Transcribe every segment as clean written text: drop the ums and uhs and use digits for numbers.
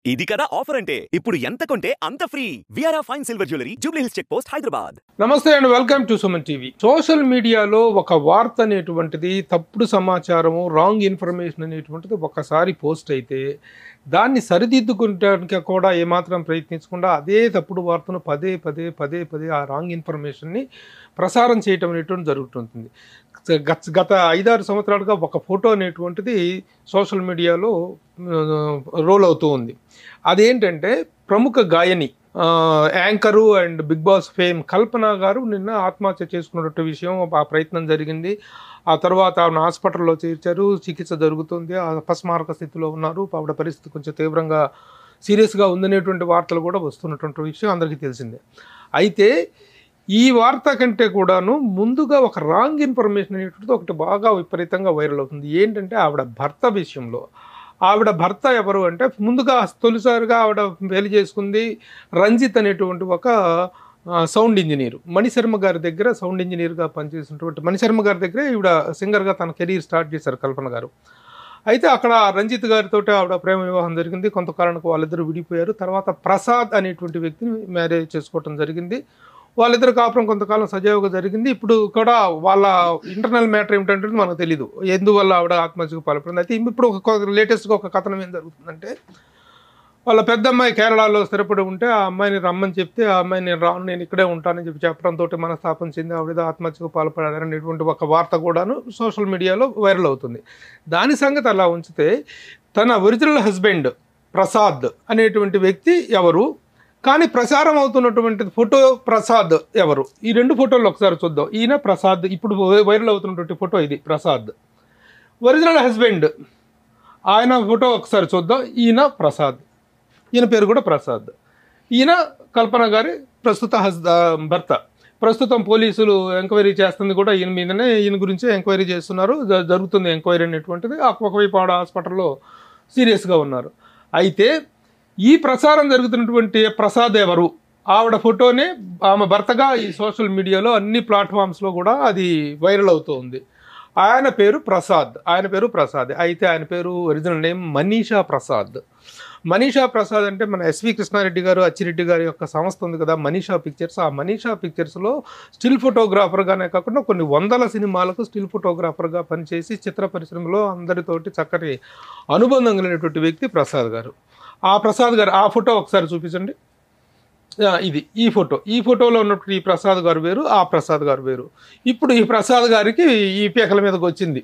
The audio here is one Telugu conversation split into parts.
ఇది కదా ఆఫర్ అంటే ఇప్పుడు ఎంత కొంటే అంత free. VRR fine silver jewellery, Jubilee Hills check post, Hyderabad. నమస్తే and welcome to Suman TV. Social మీడియాలో ఒక వార్త అనేటువంటిది, తప్పుడు సమాచారము, రాంగ్ ఇన్ఫర్మేషన్ అనేటువంటిది ఒకసారి పోస్ట్ అయితే దాన్ని సరిదిద్దుకోవడానికి కూడా ఏమాత్రం ప్రయత్నించకుండా అదే తప్పుడు వార్తను పదే పదే పదే పదే ఆ రాంగ్ ఇన్ఫర్మేషన్ని ప్రసారం చేయటం అనేటువంటి జరుగుతుంటుంది. గత 5-6 సంవత్సరాలుగా ఒక ఫోటో అనేటువంటిది సోషల్ మీడియాలో రోల్ అవుతూ ఉంది. అదేంటంటే ప్రముఖ గాయని, anchor and big boss fame Kalpana గారు నిన్న ఆత్మహత్య చేసుకున్నట్టు విషయం, ఆ ప్రయత్నం జరిగింది. ఆ తర్వాత ఆవిడ హాస్పిటల్లో చేర్చారు, చికిత్స జరుగుతుంది, అపస్మారక స్థితిలో ఉన్నారు, ఆవిడ పరిస్థితి కొంచెం తీవ్రంగా సీరియస్గా ఉందనేటువంటి వార్తలు కూడా వస్తున్నటువంటి విషయం అందరికీ తెలిసిందే. అయితే ఈ వార్త కంటే కూడాను ముందుగా ఒక రాంగ్ ఇన్ఫర్మేషన్ అనేటువంటిది ఒకటి బాగా విపరీతంగా వైరల్ అవుతుంది. ఏంటంటే ఆవిడ భర్త విషయంలో. ఆవిడ భర్త ఎవరు అంటే, ముందుగా తొలిసారిగా ఆవిడ పెళ్లి చేసుకుంది రంజిత్ అనేటువంటి ఒక సౌండ్ ఇంజనీర్. మణిశర్మ గారి దగ్గర సౌండ్ ఇంజనీర్గా పనిచేసినటువంటి మణిశర్మ గారి దగ్గర ఈవిడ సింగర్గా తన కెరీర్ స్టార్ట్ చేశారు కల్పన గారు. అయితే అక్కడ రంజిత్ గారితో ఆవిడ ప్రేమ వివాహం జరిగింది. కొంతకాలానికి వాళ్ళిద్దరూ విడిపోయారు. తర్వాత ప్రసాద్ అనేటువంటి వ్యక్తిని మ్యారేజ్ చేసుకోవటం జరిగింది. వాళ్ళిద్దరు కాపురం కొంతకాలం సజావుగా జరిగింది. ఇప్పుడు కూడా వాళ్ళ ఇంటర్నల్ మ్యాటర్ ఏమిటంటే మనకు తెలీదు, ఎందువల్ల ఆవిడ ఆత్మహత్యకు పాల్పడింది. అయితే ఇప్పుడు లేటెస్ట్గా ఒక కథనం ఏం జరుగుతుందంటే, వాళ్ళ పెద్ద అమ్మాయి కేరళలో స్థిరపడి ఉంటే ఆ అమ్మాయిని రమ్మని చెప్తే, ఆ అమ్మాయిని రాను నేను ఇక్కడే ఉంటానని చెప్పడంతో మనస్తాపం చెంది ఆవిడ ఆత్మహత్యకు పాల్పడారనేటువంటి ఒక వార్త కూడాను సోషల్ మీడియాలో వైరల్ అవుతుంది. దాని సంగతి అలా ఉంచితే, తన ఒరిజినల్ హస్బెండ్ ప్రసాద్ అనేటువంటి వ్యక్తి ఎవరు, కానీ ప్రచారం అవుతున్నటువంటి ఫోటో ప్రసాద్ ఎవరు, ఈ రెండు ఫోటోలు ఒకసారి చూద్దాం. ఈయన ప్రసాద్, ఇప్పుడు వైరల్ అవుతున్నటువంటి ఫోటో ఇది ప్రసాద్. ఒరిజినల్ హస్బెండ్ ఆయన ఫోటో ఒకసారి చూద్దాం. ఈయన ప్రసాద్, ఈయన పేరు కూడా ప్రసాద్. ఈయన కల్పన గారి ప్రస్తుత భర్త. ప్రస్తుతం పోలీసులు ఎంక్వైరీ చేస్తుంది కూడా ఈయన మీదనే, ఈయన గురించి ఎంక్వైరీ చేస్తున్నారు, జరుగుతుంది ఎంక్వైరీ అనేటువంటిది. ఒకవైపు ఆవిడ హాస్పిటల్లో సీరియస్గా ఉన్నారు. అయితే ఈ ప్రచారం జరుగుతున్నటువంటి ప్రసాద్ ఎవరు, ఆవిడ ఫోటోనే ఆమె భర్తగా ఈ సోషల్ మీడియాలో అన్ని ప్లాట్ఫామ్స్లో కూడా అది వైరల్ అవుతూ ఉంది. ఆయన పేరు ప్రసాద్. అయితే ఆయన పేరు ఒరిజినల్ నేమ్ మనీషా ప్రసాద్. మనీషా ప్రసాద్ అంటే మన ఎస్వి కృష్ణారెడ్డి గారు, అచ్చిరెడ్డి గారి యొక్క సంస్థ ఉంది కదా మనీషా పిక్చర్స్. ఆ మనీషా పిక్చర్స్లో స్టిల్ ఫోటోగ్రాఫర్గానే కాకుండా కొన్ని వందల సినిమాలకు స్టిల్ ఫోటోగ్రాఫర్గా పనిచేసి చిత్ర పరిశ్రమలో అందరితోటి చక్కటి అనుబంధం కలిగినటువంటి వ్యక్తి ప్రసాద్ గారు. ఆ ప్రసాద్ గారు ఆ ఫోటో ఒకసారి చూపించండి. ఇది ఈ ఫోటోలో ఉన్నటువంటి ఈ ప్రసాద్ గారు వేరు, ఆ ప్రసాద్ గారు వేరు. ఇప్పుడు ఈ ప్రసాద్ గారికి ఈ పీకల మీదకి వచ్చింది.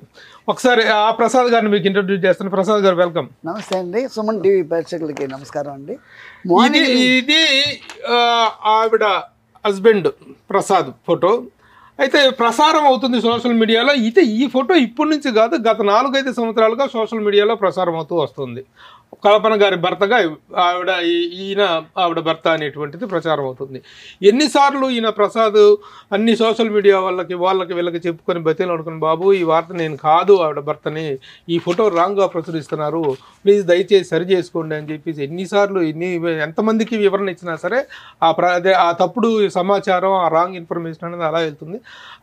ఒకసారి ఆ ప్రసాద్ గారిని మీకు ఇంట్రడ్యూస్ చేస్తాను. ప్రసాద్ గారు వెల్కమ్. నమస్తే అండి, సుమన్ టీవీ ప్రేక్షకులకి నమస్కారం అండి. ఇది ఆవిడ హస్బెండ్ ప్రసాద్ ఫోటో. అయితే ప్రసారం అవుతుంది సోషల్ మీడియాలో. అయితే ఈ ఫోటో ఇప్పటి నుంచి కాదు, గత 4-5 సంవత్సరాలుగా సోషల్ మీడియాలో ప్రసారం అవుతూ వస్తుంది. కల్పన గారి భర్తగా ఈయన ఆవిడ భర్త అనేటువంటిది ప్రచారం అవుతుంది. ఎన్నిసార్లు ఈయన ప్రసాద్ అన్ని సోషల్ మీడియా వీళ్ళకి చెప్పుకొని బతిలో అనుకుని, బాబు ఈ వార్త నేను కాదు ఆవిడ భర్తని, ఈ ఫోటో రాంగ్గా ప్రచురిస్తున్నారు, ప్లీజ్ దయచేసి సరి చేసుకోండి అని చెప్పేసి ఎన్నిసార్లు ఎంతమందికి వివరణ ఇచ్చినా సరే ఆ తప్పుడు సమాచారం, ఆ రాంగ్ ఇన్ఫర్మేషన్ అనేది అలా వెళ్తుంది.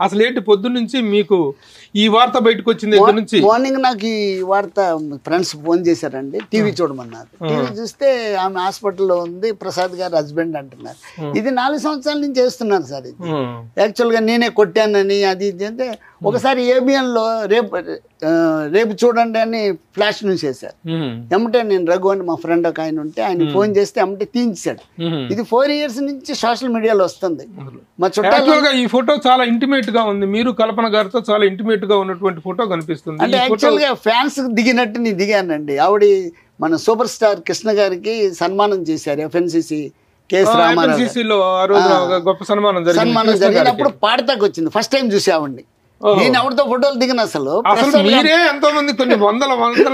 అసలు ఏంటి పొద్దున్నుంచి మీకు ఈ వార్త బయటకు వచ్చింది దగ్గర నుంచి? మార్నింగ్ నాకు ఈ వార్త ఫ్రెండ్స్ ఫోన్ చేశారండి, టీవీ చూడమన్నారు. టీవీ చూస్తే ఆమె హాస్పిటల్లో ఉంది, ప్రసాద్ గారు హస్బెండ్ అంటున్నారు. ఇది 4 సంవత్సరాల నుంచి చేస్తున్నాను సార్. ఇది యాక్చువల్గా నేనే కొట్టానని అది ఇది అంటే, ఒకసారి ఏబిఎన్లో రేపు చూడండి అని ఫ్లాష్ న్యూస్ చేశారు. ఎమ్మటే నేను రఘు అని మా ఫ్రెండ్ ఒక ఆయన ఉంటే ఆయన ఫోన్ చేస్తే ఎమ్మటే తీయించాడు. ఇది 4 years నుంచి సోషల్ మీడియాలో వస్తుంది. మా చుట్టాలు ఈ ఫోటో చాలా ఇంటిమేట్ గా ఉంది. మీరు కల్పన గారితో చాలా ఇంటిమేట్ గా ఉన్నటువంటి ఫోటో కనిపిస్తుంది. అంటే యాక్చువల్ గా ఫ్యాన్స్ దిగినట్టు నేను దిగానండి. ఆవిడ మన సూపర్ స్టార్ కృష్ణ గారికి సన్మానం చేశారు ఎఫ్ఎన్సిసి కేఎస్ రామారావు. గొప్ప సన్మానం జరిగినప్పుడు పాడతాకు వచ్చింది. ఫస్ట్ టైం చూసి ఆవిడ్ని. నేను ఎవరితో ఫోటోలు దిగిన అసలు మీరే ఎంతో మంది కొన్ని వందల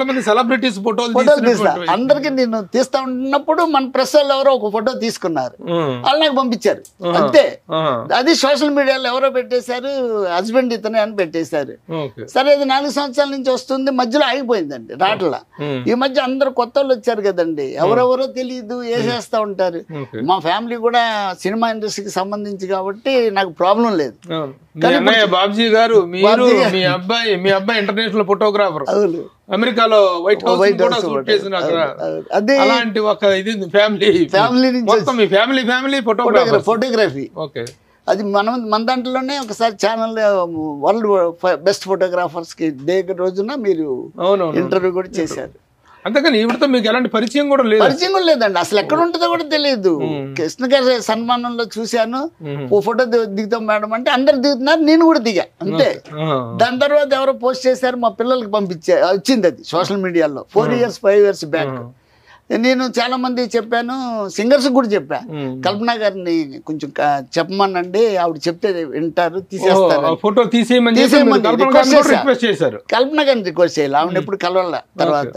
మంది సెలబ్రిటీస్ ఫోటోలు తీస్తా. అందరికి నేను తీస్తా ఉన్నప్పుడు మన ప్రెస్ వాళ్ళు ఎవరో ఒక ఫోటో తీసుకున్నారు, వాళ్ళు నాకు పంపించారు అంతే. అది సోషల్ మీడియాలో ఎవరో పెట్టేశారు, హస్బెండ్ ఇతనే అని పెట్టేశారు. సరే అది 4 సంవత్సరాల నుంచి వస్తుంది, మధ్యలో ఆగిపోయిందండి రాట్లా. ఈ మధ్య అందరు కొత్త వాళ్ళు వచ్చారు కదండి, ఎవరెవరో తెలియదు వేసేస్తా ఉంటారు. మా ఫ్యామిలీ కూడా సినిమా ఇండస్ట్రీకి సంబంధించి కాబట్టి నాకు ప్రాబ్లం లేదు. బాబ్జీ గారు, మీరు మీ అబ్బాయి ఇంటర్నేషనల్ ఫోటోగ్రాఫర్, అమెరికాలో వైట్ హౌస్ కూడా షూట్ చేసిన అక్కడ అదే అలాంటి ఒక ఇది ఫ్యామిలీ నుంచి మొత్తం మీ ఫ్యామిలీ ఫోటోగ్రఫీ. ఓకే, అది మన దాంట్లోనే ఒకసారి ఛానల్ వరల్డ్ బెస్ట్ ఫోటోగ్రాఫర్స్ కి డే రోజున మీరు ఇంటర్వ్యూ కూడా చేశారు. అంతేకాని ఈవిడతో మీకు ఎలాంటి పరిచయం కూడా లేదు? పరిచయం కూడా లేదండి, అసలు ఎక్కడ ఉంటుందో కూడా తెలియదు. కృష్ణ గారి సన్మానంలో చూశాను, ఓ ఫోటో దిగుతాం మేడం అంటే అందరు దిగుతున్నారు, నేను కూడా దిగా అంతే. దాని తర్వాత ఎవరో పోస్ట్ చేశారు, మా పిల్లలకి వచ్చింది అది సోషల్ మీడియాలో 4 years 5 years బ్యాక్. నేను చాలా మంది చెప్పాను, సింగర్స్ కూడా చెప్పా, కల్పన గారిని కొంచెం చెప్పమనండి, ఆవిడ చెప్తే వింటారు, తీసేస్తారు, ఫోటో తీసేయమని కల్పన గారిని రిక్వెస్ట్ చేయాలి. ఆవిడ ఎప్పుడు కలవాల. తర్వాత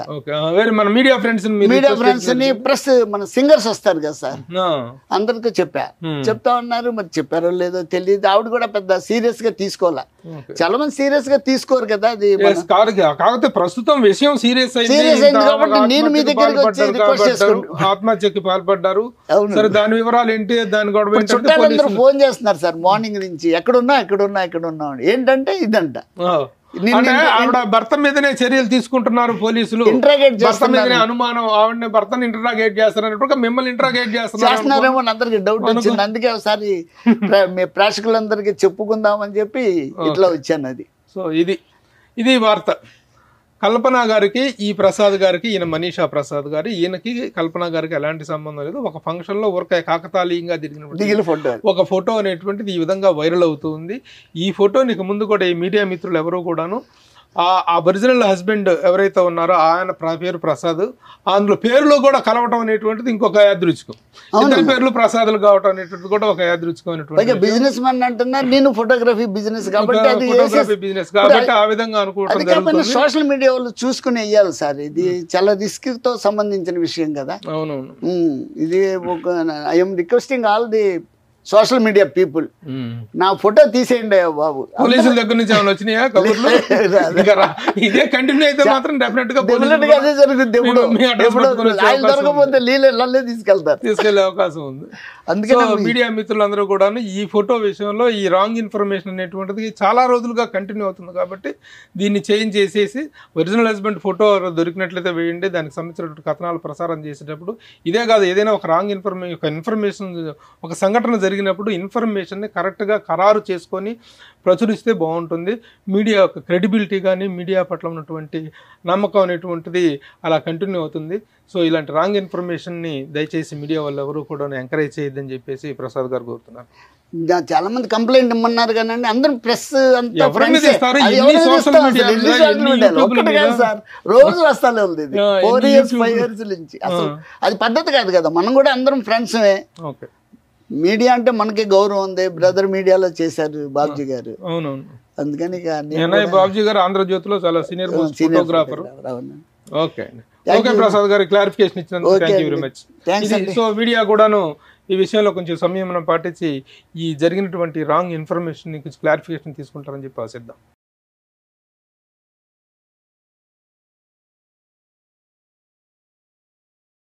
మన మీడియా ఫ్రెండ్స్ ని ప్లస్ మన సింగర్స్ వస్తారు కదా సార్, అందరికీ చెప్తా ఉన్నారు. మరి చెప్పారో లేదో తెలియదు. ఆవిడ కూడా పెద్ద సీరియస్ గా తీసుకోవాలా, చాలా మంది సీరియస్ గా తీసుకోరు కదా. అది కాకపోతే ప్రస్తుతం విషయం సీరియస్ అయింది కాబట్టి నేను మీ దగ్గరికి వచ్చి ఆత్మహత్యకి పాల్పడ్డారు. సరే, దాని వివరాలు ఏంటి, దాని గొడవ చుట్టాలందరూ ఫోన్ చేస్తున్నారు సార్ మార్నింగ్ నుంచి, ఎక్కడున్నా ఏంటంటే ఇదంట. ఆవిడ భర్త మీదనే చర్యలు తీసుకుంటున్నారు పోలీసులు, భర్త మీదనే అనుమానం, ఆవిడని భర్తను ఇంటరాగేట్ చేస్తున్నారు, మిమ్మల్ని ఇంటరాగేట్ చేస్తున్నారేమో అందరికి డౌట్ వచ్చింది. అందుకే ఒకసారి ప్రేక్షకులందరికీ చెప్పుకుందామని చెప్పి ఇట్లా వచ్చాను. అది సో ఇది వార్త. కల్పన గారికి ఈ ప్రసాద్ గారికి, ఈయన మనీషా ప్రసాద్ గారు, ఈయనకి కల్పన గారికి ఎలాంటి సంబంధం లేదు. ఒక ఫంక్షన్ లో కాకతాళీయంగా దిగిన ఒక ఫోటో అనేటువంటిది ఈ విధంగా వైరల్ అవుతుంది. ఈ ఫోటో నీకు ముందు కూడా ఈ మీడియా మిత్రులు ఎవరు కూడాను ఆ ఒరిజినల్ హస్బెండ్ ఎవరైతే ఉన్నారో ఆయన పేరు ప్రసాద్, అందులో పేరులో కూడా కలవటం అనేటువంటిది ఇంకొక యాదృచ్ఛికం. ఇద్దరు పేర్లు ప్రసాదులు కావటం అనేటువంటిది కూడా ఒక యాదృచ్ఛికమైనటువంటి బిజినెస్ మ్యాన్ అంటున్నారు. నేను ఫోటోగ్రఫీ బిజినెస్ కాబట్టి ఆ విధంగా అనుకుంటాం. సోషల్ మీడియా వాళ్ళు చూసుకుని వెయ్యాలి సార్, ఇది చాలా రిస్క్ తో సంబంధించిన విషయం కదా. అవునవును, ఇది I'm requesting all the social media people, నా ఫోటో తీసేయండి బాబు. పోలీసుల దగ్గర నుంచి ఏమైనా వచ్చినాయా కబుర్లు? ఇదే కంటిన్యూ అయితే మాత్రం డెఫినెట్ గా అదే జరుగుతుంది. దొరకపోతే నీళ్ళే తీసుకెళ్లే అవకాశం ఉంది. అందుకని మీడియా మిత్రులందరూ కూడా ఈ ఫోటో విషయంలో ఈ రాంగ్ ఇన్ఫర్మేషన్ అనేటువంటిది చాలా రోజులుగా కంటిన్యూ అవుతుంది. కాబట్టి దీన్ని చేంజ్ చేసేసి ఒరిజినల్ హస్బెండ్ ఫోటో దొరికినట్లయితే వేయండి. దానికి సంబంధించినటువంటి కథనాలు ప్రసారం చేసేటప్పుడు ఇదే కాదు, ఏదైనా ఒక రాంగ్ ఇన్ఫర్మేషన్ ఒక సంఘటన జరిగినప్పుడు ఇన్ఫర్మేషన్ని కరెక్ట్గా ఖరారు చేసుకొని ప్రచురిస్తే బాగుంటుంది. మీడియా యొక్క క్రెడిబిలిటీ కానీ మీడియా పట్ల ఉన్నటువంటి నమ్మకం అనేటువంటిది అలా కంటిన్యూ అవుతుంది. సో ఇలాంటి రాంగ్ ఇన్ఫర్మేషన్ని దయచేసి మీడియా వాళ్ళు ఎవరు కూడా ఎంకరేజ్ చేయొద్దని చెప్పేసి ప్రసాద్ గారు కోరుతున్నారు. చాలా మంది కంప్లైంట్ ఇమ్మన్నారు కానీ అందరూ ప్రెస్ సార్ రోజు వస్తానే ఉంది 4 years 5 years నుంచి. అసలు అది పద్ధతి కాదు కదా. మనం కూడా అందరం ఫ్రెండ్స్మే. మీడియా అంటే మనకి గౌరవం ఉంది. బ్రదర్ మీడియాలో చేశారు బాబ్జీ గారు. అవునవును, అందుకని బాబ్జీ గారు ఆంధ్రజ్యోతిలో చాలా senior photographer. Okay okay Prasad గారు, క్లారిఫికేషన్ ఇచ్చినందుకు thank you very much. So media కూడాను ఈ విషయంలో కొంచెం సంయమనం పాటించి ఈ జరిగినటువంటి రాంగ్ ఇన్ఫర్మేషన్ కొంచెం క్లారిఫికేషన్ తీసుకుంటారని చెప్పి ఆశిద్దాం.